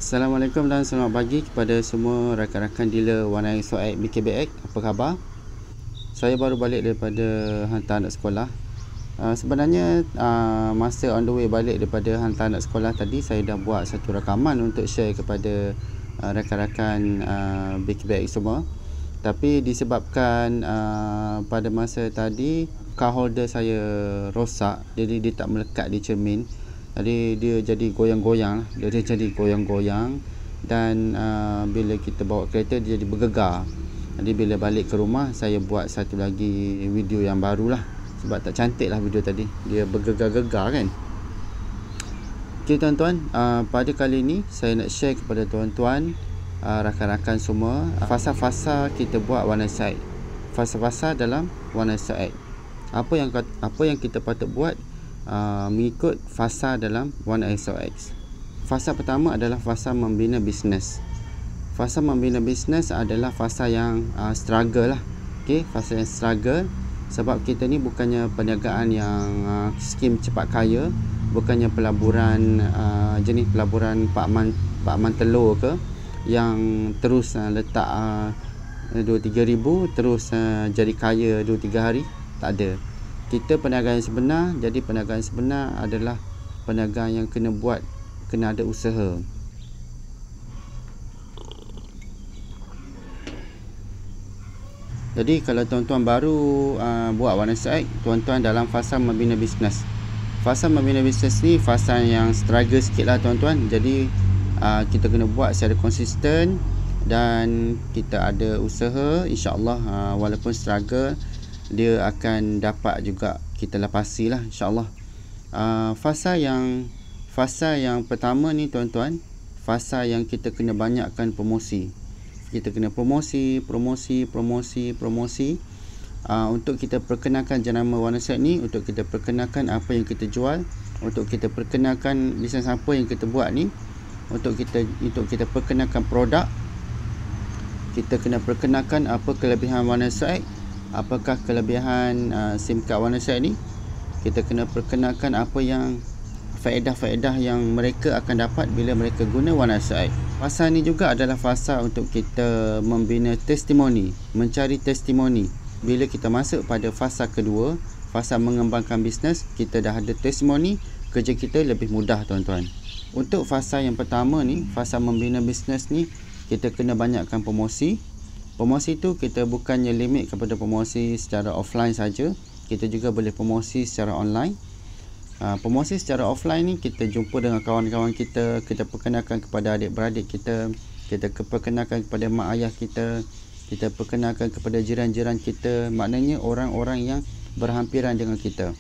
Assalamualaikum dan selamat pagi kepada semua rakan-rakan dealer Warna SOX BKBX. Apa khabar? Saya baru balik daripada hantar anak sekolah. Sebenarnya masa on the way balik daripada hantar anak sekolah tadi, saya dah buat satu rakaman untuk share kepada rakan-rakan BKBX semua. Tapi disebabkan pada masa tadi car holder saya rosak, jadi dia tak melekat di cermin. Jadi dia jadi goyang-goyang, dan bila kita bawa kereta dia jadi bergegar. Jadi bila balik ke rumah, saya buat satu lagi video yang baru lah, sebab tak cantik lah video tadi, dia bergegar-gegar kan. Okay tuan-tuan, pada kali ini saya nak share kepada tuan-tuan, rakan-rakan semua, fasa-fasa kita buat Warna SOX, fasa-fasa dalam Warna SOX. Apa yang kita patut buat mengikut fasa dalam Warna SOX. Fasa pertama adalah fasa membina bisnes. Fasa membina bisnes adalah fasa yang struggle lah. Okay, fasa yang struggle, sebab kita ni bukannya perniagaan yang skim cepat kaya, bukannya pelaburan jenis pelaburan Pak Man telur ke, yang terus letak 2-3 ribu terus jadi kaya 2-3 hari. Tak ada. Kita perniagaan yang sebenar. Jadi perniagaan sebenar adalah perniagaan yang kena ada usaha. Jadi kalau tuan-tuan baru buat Warna SOX, tuan-tuan dalam fasa membina bisnes. Fasa membina bisnes ni fasa yang struggle sikit lah tuan-tuan. Jadi kita kena buat secara konsisten dan kita ada usaha. InsyaAllah walaupun struggle, dia akan dapat juga kita lapasi lah, insyaAllah. Fasa yang pertama ni tuan-tuan, fasa yang kita kena banyakkan promosi. Kita kena promosi untuk kita perkenalkan jenama Warna SOX ni, untuk kita perkenalkan apa yang kita jual, untuk kita perkenalkan bisnes apa yang kita buat ni, untuk kita perkenalkan produk. Kita kena perkenalkan apa kelebihan Warna SOX, apakah kelebihan SIM card Warna SOX ni. Kita kena perkenalkan apa yang faedah-faedah yang mereka akan dapat bila mereka guna Warna SOX. Fasa ni juga adalah fasa untuk kita membina testimoni, mencari testimoni. Bila kita masuk pada fasa kedua, fasa mengembangkan bisnes, kita dah ada testimoni, kerja kita lebih mudah tuan-tuan. Untuk fasa yang pertama ni, fasa membina bisnes ni, kita kena banyakkan promosi. Promosi tu kita bukannya limit kepada promosi secara offline saja, kita juga boleh promosi secara online. Promosi secara offline ni kita jumpa dengan kawan-kawan kita, kita perkenalkan kepada adik-beradik kita, kita perkenalkan kepada mak ayah kita, kita perkenalkan kepada jiran-jiran kita, maknanya orang-orang yang berhampiran dengan kita,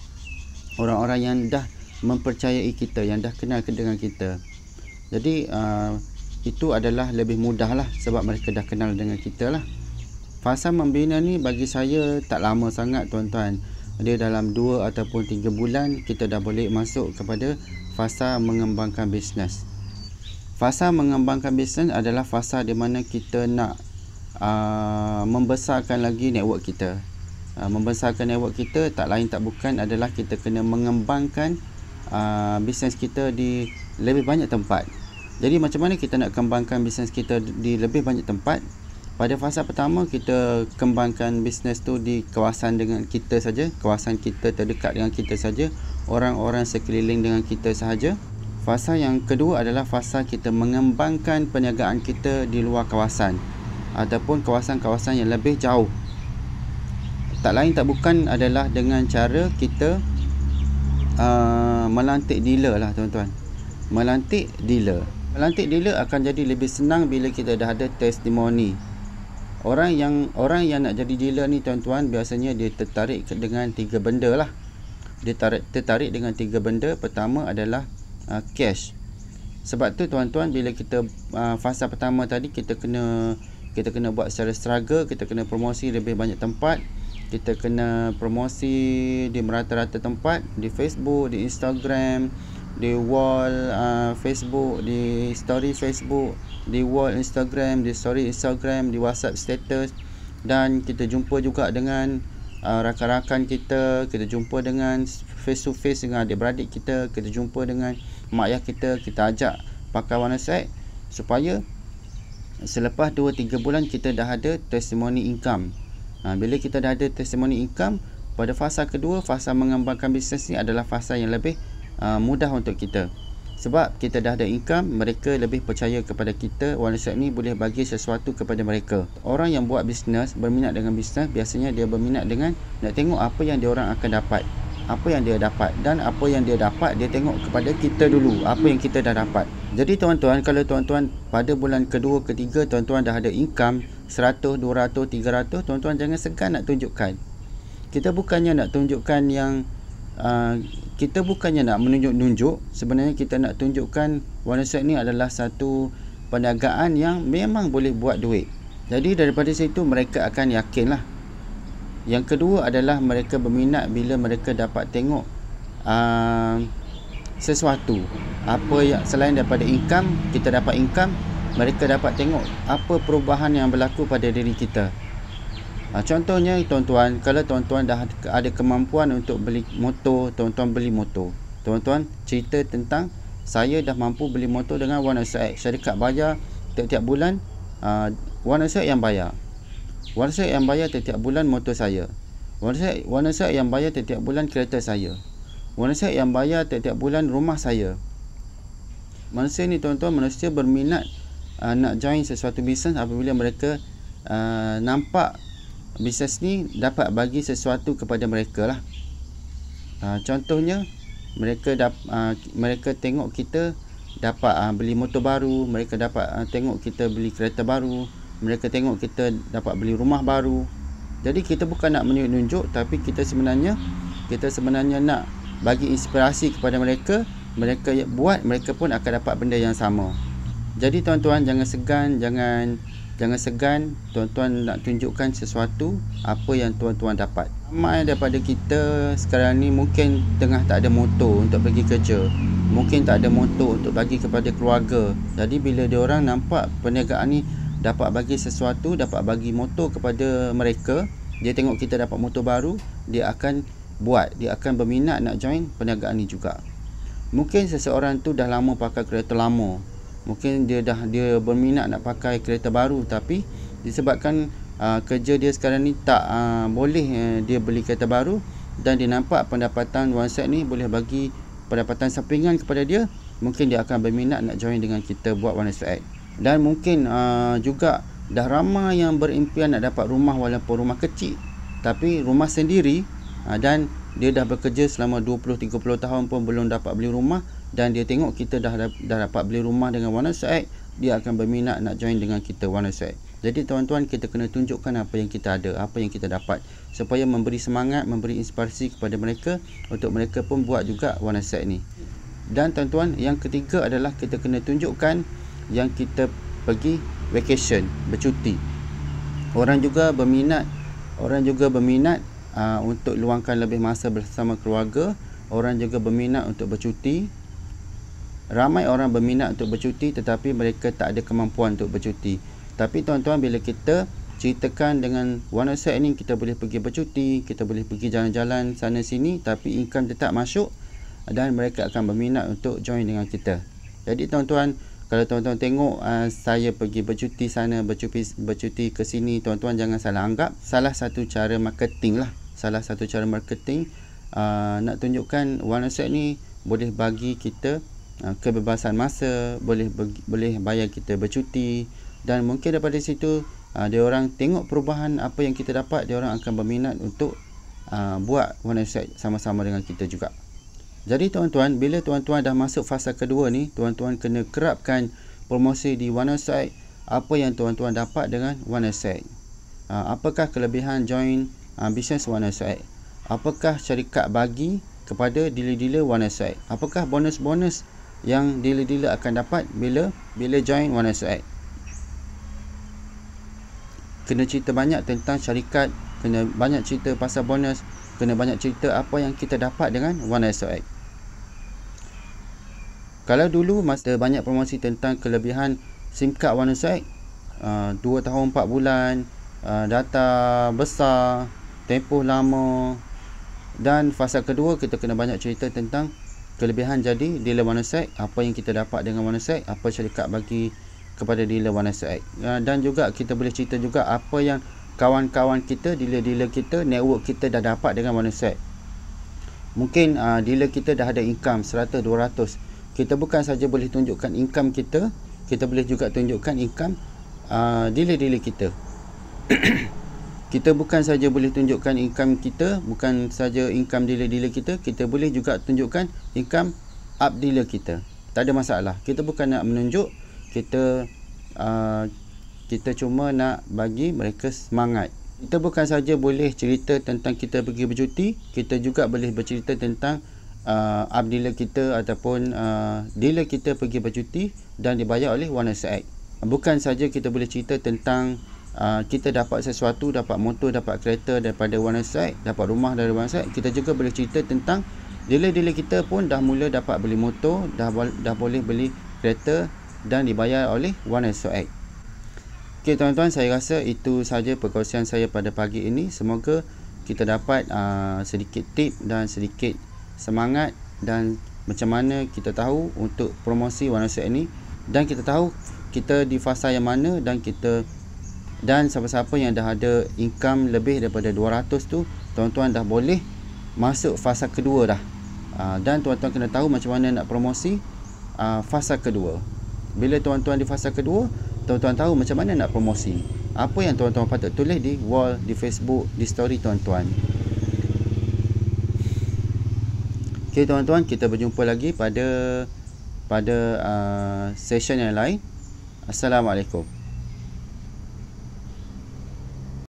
orang-orang yang dah mempercayai kita, yang dah kenal dengan kita. Jadi itu adalah lebih mudah lah, sebab mereka dah kenal dengan kita lah. Fasa membina ni bagi saya tak lama sangat tuan-tuan. Dia dalam 2 ataupun 3 bulan kita dah boleh masuk kepada fasa mengembangkan bisnes. Fasa mengembangkan bisnes adalah fasa di mana kita nak membesarkan lagi network kita. Membesarkan network kita tak lain tak bukan adalah kita kena mengembangkan bisnes kita di lebih banyak tempat. Jadi macam mana kita nak kembangkan bisnes kita di lebih banyak tempat? Pada fasa pertama, kita kembangkan bisnes tu di kawasan dengan kita saja, kawasan kita terdekat dengan kita saja, orang-orang sekeliling dengan kita sahaja. Fasa yang kedua adalah fasa kita mengembangkan perniagaan kita di luar kawasan ataupun kawasan-kawasan yang lebih jauh. Tak lain tak bukan adalah dengan cara kita melantik dealer lah tuan-tuan. Melantik dealer akan jadi lebih senang bila kita dah ada testimoni. Orang yang nak jadi dealer ni tuan-tuan, biasanya dia tertarik dengan 3 benda lah. Dia tertarik dengan 3 benda. Pertama adalah cash. Sebab tu tuan-tuan, bila kita fasa pertama tadi, kita kena buat secara struggle, kita kena promosi lebih banyak tempat. Kita kena promosi di merata-rata tempat, di Facebook, di Instagram, di wall Facebook, di story Facebook, di wall Instagram, di story Instagram, di WhatsApp status. Dan kita jumpa juga dengan rakan-rakan kita, kita jumpa dengan face to face dengan adik-beradik kita, kita jumpa dengan mak ayah kita, kita ajak pakai Warna SOX supaya selepas 2-3 bulan kita dah ada testimoni income. Bila kita dah ada testimoni income, pada fasa kedua, fasa mengembangkan bisnes ni adalah fasa yang lebih mudah untuk kita. Sebab kita dah ada income, mereka lebih percaya kepada kita. OneSite ni boleh bagi sesuatu kepada mereka. Orang yang buat bisnes, berminat dengan bisnes, biasanya dia berminat dengan nak tengok apa yang dia orang akan dapat, apa yang dia dapat, dan apa yang dia dapat dia tengok kepada kita dulu, apa yang kita dah dapat. Jadi tuan-tuan, kalau tuan-tuan pada bulan kedua, ketiga tuan-tuan dah ada income 100, 200, 300, tuan-tuan jangan segan nak tunjukkan. Kita bukannya nak tunjukkan yang kita bukannya nak menunjuk-nunjuk. Sebenarnya kita nak tunjukkan OneSite ni adalah satu perniagaan yang memang boleh buat duit. Jadi daripada situ mereka akan yakin lah. Yang kedua adalah mereka berminat bila mereka dapat tengok sesuatu. Apa yang selain daripada income, kita dapat income, mereka dapat tengok apa perubahan yang berlaku pada diri kita. Contohnya tuan-tuan, kalau tuan-tuan dah ada kemampuan untuk beli motor, tuan-tuan beli motor. Tuan-tuan cerita tentang saya dah mampu beli motor dengan OneSite. Syarikat bayar tiap-tiap bulan, OneSite yang bayar. OneSite yang bayar tiap-tiap bulan motor saya. OneSite yang bayar tiap-tiap bulan kereta saya. OneSite yang bayar tiap-tiap bulan rumah saya. Manusia ni tuan-tuan, manusia berminat nak join sesuatu bisnes apabila mereka nampak bisnes ni dapat bagi sesuatu kepada mereka lah. Contohnya mereka tengok kita dapat beli motor baru, mereka dapat tengok kita beli kereta baru, mereka tengok kita dapat beli rumah baru. Jadi kita bukan nak menunjuk, tapi kita sebenarnya nak bagi inspirasi kepada mereka. Mereka buat, mereka pun akan dapat benda yang sama. Jadi tuan-tuan jangan segan tuan-tuan nak tunjukkan sesuatu apa yang tuan-tuan dapat. Ramai daripada kita sekarang ni mungkin tengah tak ada motor untuk pergi kerja, mungkin tak ada motor untuk bagi kepada keluarga. Jadi bila dia orang nampak perniagaan ni dapat bagi sesuatu, dapat bagi motor kepada mereka, dia tengok kita dapat motor baru, dia akan buat, dia akan berminat nak join perniagaan ni juga. Mungkin seseorang tu dah lama pakai kereta lama, mungkin dia berminat nak pakai kereta baru, tapi disebabkan kerja dia sekarang ni tak boleh dia beli kereta baru, dan dia nampak pendapatan OneSite ni boleh bagi pendapatan sampingan kepada dia, mungkin dia akan berminat nak join dengan kita buat OneSite. Dan mungkin juga dah ramai yang berimpian nak dapat rumah, walaupun rumah kecil, tapi rumah sendiri, dan dia dah bekerja selama 20-30 tahun pun belum dapat beli rumah, dan dia tengok kita dah dapat beli rumah dengan OneSite, dia akan berminat nak join dengan kita OneSite. Jadi tuan-tuan, kita kena tunjukkan apa yang kita ada, apa yang kita dapat, supaya memberi semangat, memberi inspirasi kepada mereka untuk mereka pun buat juga OneSite ni. Dan tuan-tuan, yang ketiga adalah kita kena tunjukkan yang kita pergi vacation, bercuti. Orang juga berminat untuk luangkan lebih masa bersama keluarga. Orang juga berminat untuk bercuti. Ramai orang berminat untuk bercuti, tetapi mereka tak ada kemampuan untuk bercuti. Tapi tuan-tuan, bila kita ceritakan dengan OneSite ni, kita boleh pergi bercuti, kita boleh pergi jalan-jalan sana sini, tapi income tetap masuk, dan mereka akan berminat untuk join dengan kita. Jadi tuan-tuan, kalau tuan-tuan tengok saya pergi bercuti sana, bercuti ke sini, tuan-tuan jangan salah anggap. Salah satu cara marketing lah. Nak tunjukkan OneSite ni boleh bagi kita kebebasan masa, boleh bayar kita bercuti, dan mungkin daripada situ dia orang tengok perubahan apa yang kita dapat, dia orang akan berminat untuk buat OneSite sama-sama dengan kita juga. Jadi tuan-tuan, bila tuan-tuan dah masuk fasa kedua ni, tuan-tuan kena kerapkan promosi di OneSite. Apa yang tuan-tuan dapat dengan OneSite? Apakah kelebihan join bisnes OneSite? Apakah syarikat bagi kepada dealer-dealer OneSite? Apakah bonus-bonus yang dealer-dealer akan dapat bila join OneSite? Kena cerita banyak tentang syarikat, kena banyak cerita pasal bonus, kena banyak cerita apa yang kita dapat dengan OneSite. Kalau dulu masa banyak promosi tentang kelebihan SIM card OneSite, 2 tahun 4 bulan, data besar, tempoh lama, dan fasa kedua kita kena banyak cerita tentang kelebihan jadi dealer OneSite, apa yang kita dapat dengan OneSite, apa syarikat bagi kepada dealer OneSX. Dan juga kita boleh cerita juga apa yang kawan-kawan kita, dealer-dealer kita, network kita dah dapat dengan OneSX. Mungkin dealer kita dah ada income 100, 200. Kita bukan saja boleh tunjukkan income kita, kita boleh juga tunjukkan income dealer-dealer kita. Kita bukan saja boleh tunjukkan income kita, bukan saja income dealer-dealer kita, kita boleh juga tunjukkan income up dealer kita. Tak ada masalah. Kita bukan nak menunjuk, kita cuma nak bagi mereka semangat. Kita bukan saja boleh cerita tentang kita pergi bercuti, kita juga boleh bercerita tentang up dealer kita ataupun dealer kita pergi bercuti dan dibayar oleh OneSX. Bukan saja kita boleh cerita tentang kita dapat sesuatu, dapat motor, dapat kereta daripada OneSX, dapat rumah dari OneSX. Kita juga boleh cerita tentang dealer-dealer kita pun dah mula dapat beli motor, dah boleh beli kereta dan dibayar oleh OneSX. Okey tuan-tuan, saya rasa itu saja perkongsian saya pada pagi ini. Semoga kita dapat sedikit tip dan sedikit semangat dan macam mana kita tahu untuk promosi OneSX ini, dan kita tahu kita di fasa yang mana, dan siapa-siapa yang dah ada income lebih daripada 200 tu, tuan-tuan dah boleh masuk fasa kedua dah. Dan tuan-tuan kena tahu macam mana nak promosi fasa kedua. Bila tuan-tuan di fasa kedua, tuan-tuan tahu macam mana nak promosi. Apa yang tuan-tuan patut tulis di wall, di Facebook, di story tuan-tuan. Okey tuan-tuan, kita berjumpa lagi pada session yang lain. Assalamualaikum.